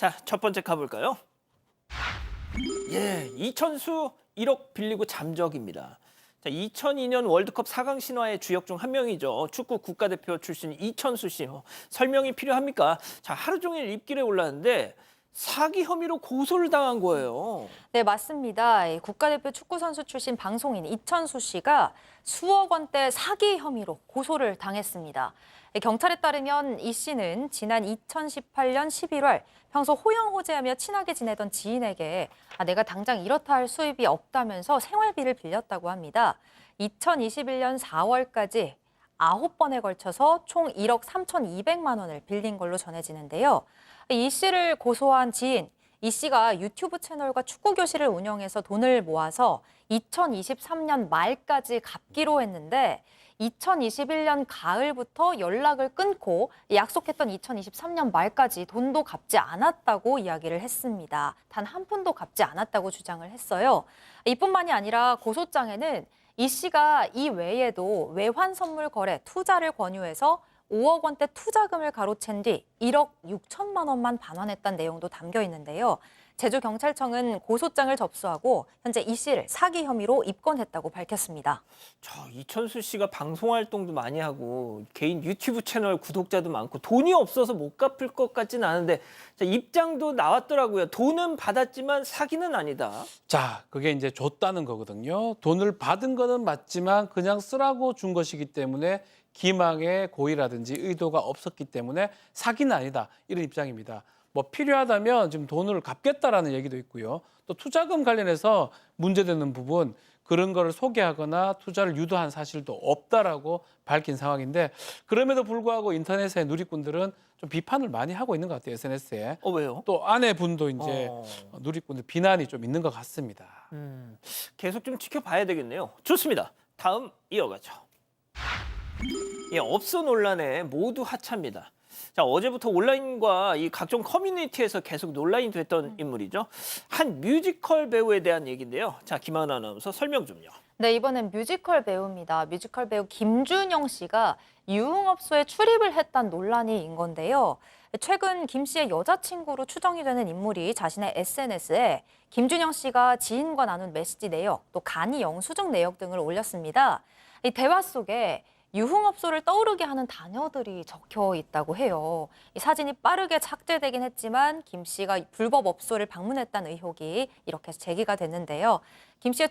자, 첫 번째 가볼까요? 예, 이천수 1억 빌리고 잠적입니다. 자, 2002년 월드컵 4강 신화의 주역 중 한 명이죠. 축구 국가대표 출신 이천수 씨. 설명이 필요합니까? 자, 하루 종일 입길에 올랐는데 사기 혐의로 고소를 당한 거예요. 네, 맞습니다. 이 국가대표 축구선수 출신 방송인 이천수 씨가 수억 원대 사기 혐의로 고소를 당했습니다. 경찰에 따르면 이 씨는 지난 2018년 11월 평소 호영호재하며 친하게 지내던 지인에게 내가 당장 이렇다 할 수입이 없다면서 생활비를 빌렸다고 합니다. 2021년 4월까지 9번에 걸쳐서 총 1억 3,200만 원을 빌린 걸로 전해지는데요. 이 씨를 고소한 지인, 이 씨가 유튜브 채널과 축구 교실을 운영해서 돈을 모아서 2023년 말까지 갚기로 했는데 2021년 가을부터 연락을 끊고 약속했던 2023년 말까지 돈도 갚지 않았다고 이야기를 했습니다. 단 한 푼도 갚지 않았다고 주장을 했어요. 이뿐만이 아니라 고소장에는 이 씨가 이 외에도 외환 선물 거래, 투자를 권유해서 5억 원대 투자금을 가로챈 뒤 1억 6천만 원만 반환했다는 내용도 담겨 있는데요. 제주경찰청은 고소장을 접수하고 현재 이 씨를 사기 혐의로 입건했다고 밝혔습니다. 이천수 씨가 방송 활동도 많이 하고 개인 유튜브 채널 구독자도 많고 돈이 없어서 못 갚을 것 같지는 않은데 자, 입장도 나왔더라고요. 돈은 받았지만 사기는 아니다. 자, 그게 이제 줬다는 거거든요. 돈을 받은 거는 맞지만 그냥 쓰라고 준 것이기 때문에 기망의 고의라든지 의도가 없었기 때문에 사기는 아니다. 이런 입장입니다. 뭐 필요하다면 지금 돈을 갚겠다라는 얘기도 있고요. 또 투자금 관련해서 문제되는 부분 그런 거를 소개하거나 투자를 유도한 사실도 없다라고 밝힌 상황인데 그럼에도 불구하고 인터넷의 누리꾼들은 좀 비판을 많이 하고 있는 것 같아요. SNS에. 왜요? 또 아내분도 이제 누리꾼들 비난이 좀 있는 것 같습니다. 계속 좀 지켜봐야 되겠네요. 좋습니다. 다음 이어가죠. 예, 업소 논란에 모두 하차입니다. 자, 어제부터 온라인과 이 각종 커뮤니티에서 계속 논란이 됐던 인물이죠. 한 뮤지컬 배우에 대한 얘기인데요. 자, 김하은 아나운서 설명 좀요. 네, 이번엔 뮤지컬 배우입니다. 뮤지컬 배우 김준영 씨가 유흥업소에 출입을 했다는 논란이 인 건데요. 최근 김 씨의 여자친구로 추정이 되는 인물이 자신의 SNS에 김준영 씨가 지인과 나눈 메시지 내역, 또 간이 영수증 내역 등을 올렸습니다. 이 대화 속에 유흥업소를 떠오르게 하는 단어들이 적혀 있다고 해요. 이 사진이 빠르게 착제되긴 했지만 김 씨가 불법 업소를 방문했다는 의혹이 이렇게 제기가 됐는데요. 김 씨의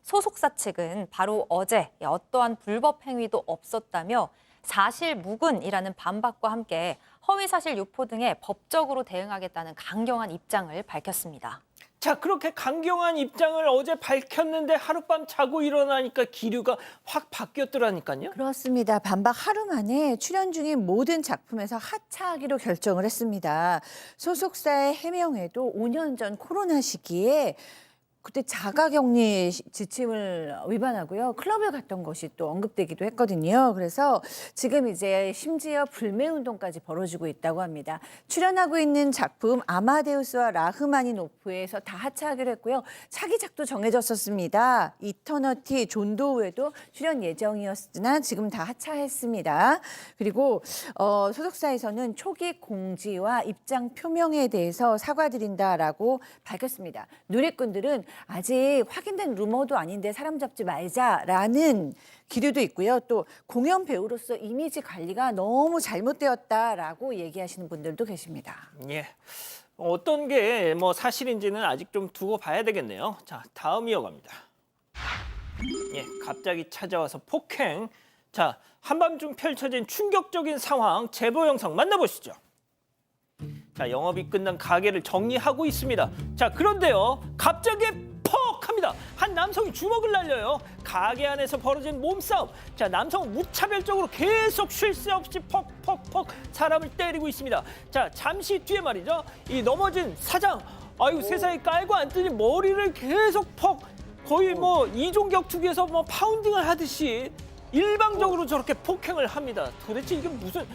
소속사 측은 바로 어제 어떠한 불법 행위도 없었다며 사실무근이라는 반박과 함께 허위사실 유포 등에 법적으로 대응하겠다는 강경한 입장을 밝혔습니다. 자, 그렇게 강경한 입장을 어제 밝혔는데 하룻밤 자고 일어나니까 기류가 확 바뀌었더라니까요. 그렇습니다. 반박 하루 만에 출연 중인 모든 작품에서 하차하기로 결정을 했습니다. 소속사의 해명에도 5년 전 코로나 시기에 그때 자가격리 지침을 위반하고요. 클럽을 갔던 것이 또 언급되기도 했거든요. 그래서 지금 이제 심지어 불매운동까지 벌어지고 있다고 합니다. 출연하고 있는 작품 아마데우스와 라흐마니노프에서 다 하차하기로 했고요. 차기작도 정해졌었습니다. 이터너티, 존도우에도 출연 예정이었으나 지금 다 하차했습니다. 그리고 소속사에서는 초기 공지와 입장 표명에 대해서 사과드린다라고 밝혔습니다. 누리꾼들은 아직 확인된 루머도 아닌데 사람 잡지 말자라는 기류도 있고요. 또 공연 배우로서 이미지 관리가 너무 잘못되었다라고 얘기하시는 분들도 계십니다. 예. 어떤 게 뭐 사실인지는 아직 좀 두고 봐야 되겠네요. 자, 다음 이어갑니다. 예, 갑자기 찾아와서 폭행. 자, 한밤중 펼쳐진 충격적인 상황 제보 영상 만나보시죠. 자, 영업이 끝난 가게를 정리하고 있습니다. 자, 그런데요, 갑자기 퍽 합니다. 한 남성이 주먹을 날려요. 가게 안에서 벌어진 몸싸움. 자, 남성은 무차별적으로 계속 쉴 새 없이 퍽퍽퍽 사람을 때리고 있습니다. 자, 잠시 뒤에 말이죠. 이 넘어진 사장. 아유, 세상에 깔고 앉더니 머리를 계속 퍽 거의 뭐 이종격 투기에서 뭐 파운딩을 하듯이 일방적으로 저렇게 폭행을 합니다. 도대체 이게 무슨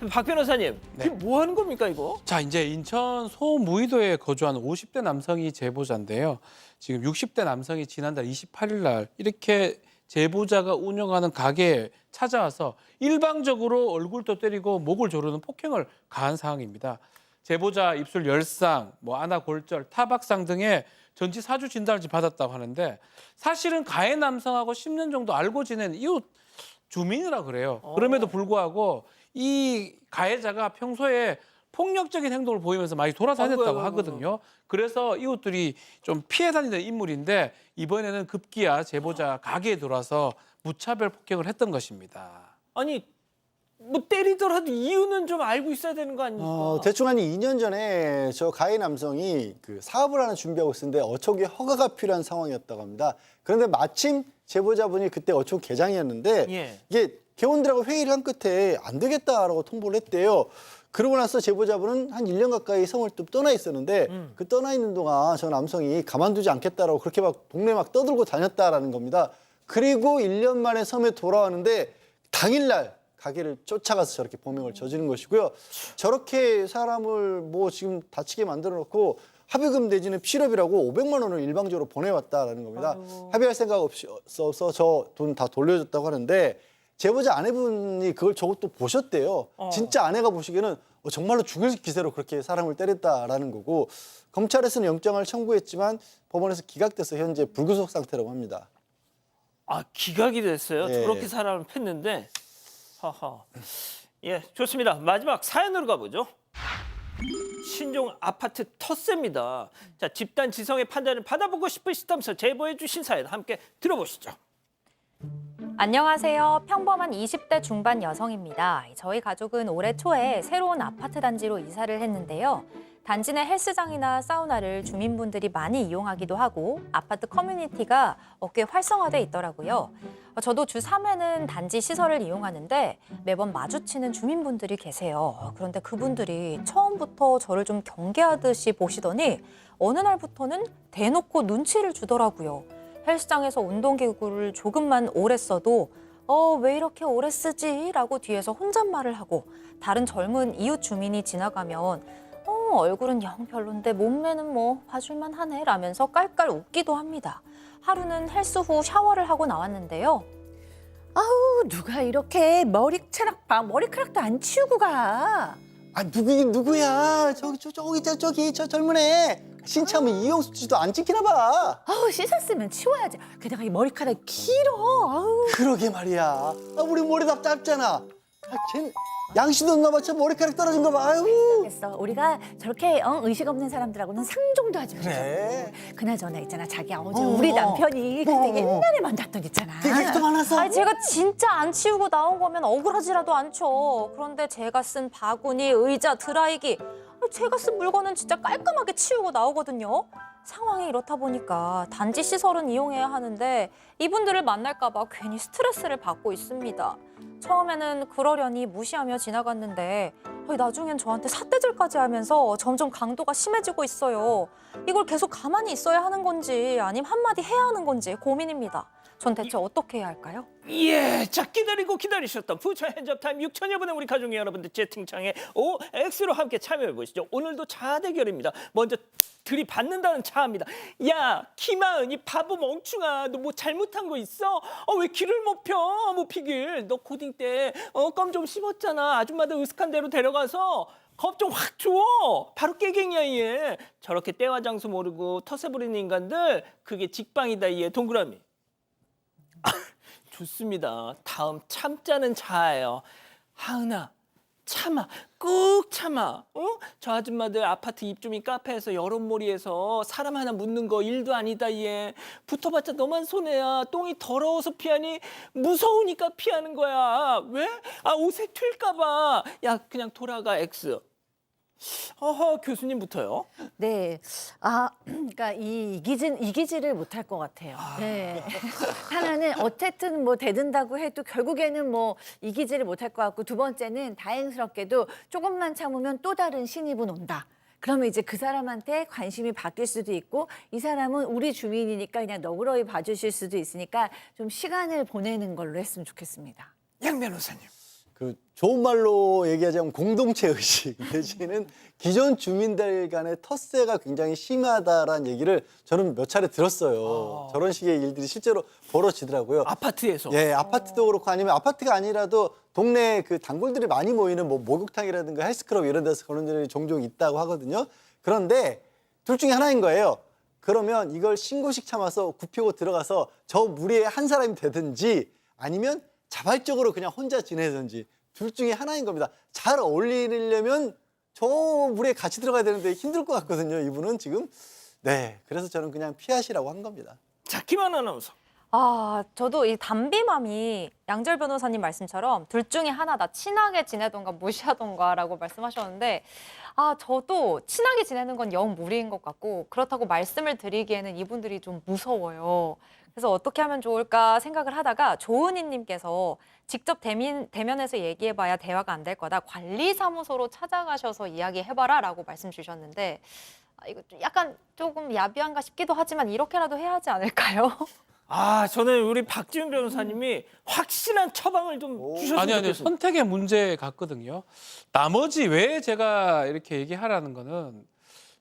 박 변호사님, 이게 뭐 하는 겁니까, 이거? 자, 이제 인천 소무의도에 거주하는 50대 남성이 제보자인데요. 지금 60대 남성이 지난달 28일 날 이렇게 제보자가 운영하는 가게에 찾아와서 일방적으로 얼굴도 때리고 목을 조르는 폭행을 가한 상황입니다. 제보자 입술 열상, 뭐 안아골절, 타박상 등의 전치 4주 진단을 받았다고 하는데 사실은 가해 남성하고 10년 정도 알고 지낸 이웃 주민이라 그래요. 그럼에도 불구하고 이 가해자가 평소에 폭력적인 행동을 보이면서 많이 돌아다녔다고 하거든요. 그래서 이웃들이 좀 피해 다니는 인물인데 이번에는 급기야 제보자 가게에 들어와서 무차별 폭행을 했던 것입니다. 아니 뭐 때리더라도 이유는 좀 알고 있어야 되는 거 아닙니까? 대충 한 2년 전에 저 가해 남성이 그 사업을 하나 준비하고 있었는데 어촌계 허가가 필요한 상황이었다고 합니다. 그런데 마침 제보자분이 그때 어촌 계장이었는데 예. 이게 개원들하고 회의를 한 끝에 안 되겠다라고 통보를 했대요. 그러고 나서 제보자분은 한 1년 가까이 성을 또 떠나 있었는데 그 떠나 있는 동안 저 남성이 가만두지 않겠다라고 그렇게 막 동네 막 떠들고 다녔다라는 겁니다. 그리고 1년 만에 섬에 돌아왔는데 당일날 가게를 쫓아가서 저렇게 범행을 저지른 것이고요. 저렇게 사람을 뭐 지금 다치게 만들어 놓고 합의금 내지는 필업이라고 500만 원을 일방적으로 보내왔다라는 겁니다. 합의할 생각 없이 써서 저 돈 다 돌려줬다고 하는데 제보자 아내분이 그걸 저것도 보셨대요. 진짜 아내가 보시기에는 정말로 죽을 기세로 그렇게 사람을 때렸다라는 거고 검찰에서는 영장을 청구했지만 법원에서 기각돼서 현재 불구속 상태라고 합니다. 아 기각이 됐어요. 예. 저렇게 사람을 팼는데. 하하. 예, 좋습니다. 마지막 사연으로 가보죠. 신종 아파트 텃세입니다. 자, 집단 지성의 판단을 받아보고 싶으시다면서 제보해 주신 사연 함께 들어보시죠. 안녕하세요. 평범한 20대 중반 여성입니다. 저희 가족은 올해 초에 새로운 아파트 단지로 이사를 했는데요. 단지 내 헬스장이나 사우나를 주민분들이 많이 이용하기도 하고 아파트 커뮤니티가 꽤 활성화돼 있더라고요. 저도 주 3회는 단지 시설을 이용하는데 매번 마주치는 주민분들이 계세요. 그런데 그분들이 처음부터 저를 좀 경계하듯이 보시더니 어느 날부터는 대놓고 눈치를 주더라고요. 헬스장에서 운동기구를 조금만 오래 써도 왜 이렇게 오래 쓰지? 라고 뒤에서 혼잣말을 하고 다른 젊은 이웃 주민이 지나가면 얼굴은 영 별론데 몸매는 뭐 봐줄만 하네 라면서 깔깔 웃기도 합니다. 하루는 헬스 후 샤워를 하고 나왔는데요. 아우 누가 이렇게 머리카락도 안 치우고 가. 아 누구긴 누구야? 저기 저 젊은 애 신참은 이용수 씨도 안 찍히나 봐. 아우 씻었으면 치워야지. 게다가 이 머리카락이 길어. 아우. 그러게 말이야. 아 우리 머리답 짧잖아. 쟤 양심도 없나 봐. 저 머리카락 떨어진 거 봐. 아유. 됐어. 우리가 저렇게 의식 없는 사람들하고는 상종도 하지 말자. 그래. 그나저나 있잖아. 자기야 어제 우리 남편이 그때 옛날에 만났던 있잖아. 되게 또 많았어. 아니 제가 진짜 안 치우고 나온 거면 억울하지라도 않죠. 그런데 제가 쓴 바구니, 의자, 드라이기 제가 쓴 물건은 진짜 깔끔하게 치우고 나오거든요. 상황이 이렇다 보니까 단지 시설은 이용해야 하는데 이분들을 만날까 봐 괜히 스트레스를 받고 있습니다. 처음에는 그러려니 무시하며 지나갔는데 나중엔 저한테 삿대질까지 하면서 점점 강도가 심해지고 있어요. 이걸 계속 가만히 있어야 하는 건지 아니면 한마디 해야 하는 건지 고민입니다. 전 대체 어떻게 해야 할까요? 예, 자 기다리고 기다리셨던 부처 핸즈업타임 6천여 분의 우리 가족 여러분들 채팅창에 OX로 함께 참여해 보시죠. 오늘도 차 대결입니다. 먼저 들이받는다는 차입니다. 야 김하은 이 바보 멍충아 너 뭐 잘못한 거 있어? 왜 길을 못 펴? 뭐 피길 너 고딩 때 껌 좀 씹었잖아. 아줌마들 으슥한 데로 데려가서 겁 좀 확 줘. 바로 깨갱이야 얘. 저렇게 때와 장소 모르고 텃세 부리는 인간들 그게 직방이다 얘. 동그라미. 좋습니다. 다음 참자는 자예요. 하은아 참아 꾹 참아. 저 아줌마들 아파트 입주민 카페에서 여론몰이에서 사람 하나 묻는 거 일도 아니다 얘. 붙어봤자 너만 손해야. 똥이 더러워서 피하니 무서우니까 피하는 거야. 왜? 옷에 튈까 봐. 야 그냥 돌아가 X. 교수님부터요. 네. 그러니까 이기지를 못할 것 같아요. 네. 하나는 어쨌든 뭐 대든다고 해도 결국에는 뭐 이기지를 못할 것 같고 두 번째는 다행스럽게도 조금만 참으면 또 다른 신입은 온다. 그러면 이제 그 사람한테 관심이 바뀔 수도 있고 이 사람은 우리 주민이니까 그냥 너그러이 봐주실 수도 있으니까 좀 시간을 보내는 걸로 했으면 좋겠습니다. 양 변호사님. 그 좋은 말로 얘기하자면 공동체 의식 내지는 기존 주민들 간의 텃세가 굉장히 심하다라는 얘기를 저는 몇 차례 들었어요. 저런 식의 일들이 실제로 벌어지더라고요. 아파트에서. 예, 아파트도 그렇고 아니면 아파트가 아니라도 동네 그 단골들이 많이 모이는 뭐 목욕탕이라든가 헬스클럽 이런 데서 그런 일이 종종 있다고 하거든요. 그런데 둘 중에 하나인 거예요. 그러면 이걸 신고식 참아서 굽히고 들어가서 저 무리에 한 사람이 되든지 아니면 자발적으로 그냥 혼자 지내든지 둘 중에 하나인 겁니다. 잘 어울리려면 저 무리에 같이 들어가야 되는데 힘들 것 같거든요. 이분은 지금. 네, 그래서 저는 그냥 피하시라고 한 겁니다. 자, 김하나 아나운서. 저도 이 담비맘이 양절 변호사님 말씀처럼 둘 중에 하나다. 친하게 지내던가 무시하던가라고 말씀하셨는데 저도 친하게 지내는 건 영 무리인 것 같고 그렇다고 말씀을 드리기에는 이분들이 좀 무서워요. 그래서 어떻게 하면 좋을까 생각을 하다가 조은희님께서 직접 대면해서 얘기해봐야 대화가 안 될 거다. 관리사무소로 찾아가셔서 이야기해봐라 라고 말씀 주셨는데 이거 약간 조금 야비한가 싶기도 하지만 이렇게라도 해야 하지 않을까요? 저는 우리 박지훈 변호사님이 확실한 처방을 좀 주셨으면 아니 좋겠어요. 선택의 문제 같거든요. 나머지 왜 제가 이렇게 얘기하라는 거는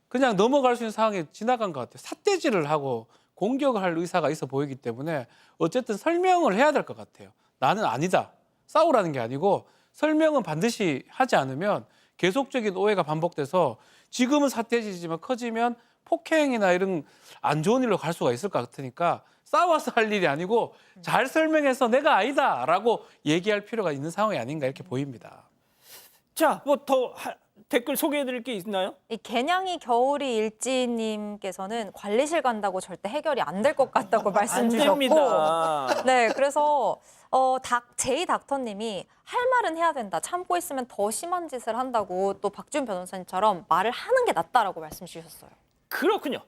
그냥 넘어갈 수 있는 상황에 지나간 것 같아요. 삿대질을 하고 공격을 할 의사가 있어 보이기 때문에 어쨌든 설명을 해야 될 것 같아요. 나는 아니다. 싸우라는 게 아니고 설명은 반드시 하지 않으면 계속적인 오해가 반복돼서 지금은 삿대질이지만 커지면 폭행이나 이런 안 좋은 일로 갈 수가 있을 것 같으니까 싸워서 할 일이 아니고 잘 설명해서 내가 아니다라고 얘기할 필요가 있는 상황이 아닌가 이렇게 보입니다. 자, 뭐 더 댓글 소개해드릴 게 있나요? 이 개냥이 겨울이 일지님께서는 관리실 간다고 절대 해결이 안 될 것 같다고 말씀 안 주셨고 됩니다. 네, 그래서 제이 닥터님이 할 말은 해야 된다. 참고 있으면 더 심한 짓을 한다고 또 박준 변호사님처럼 말을 하는 게 낫다라고 말씀 주셨어요. 그렇군요.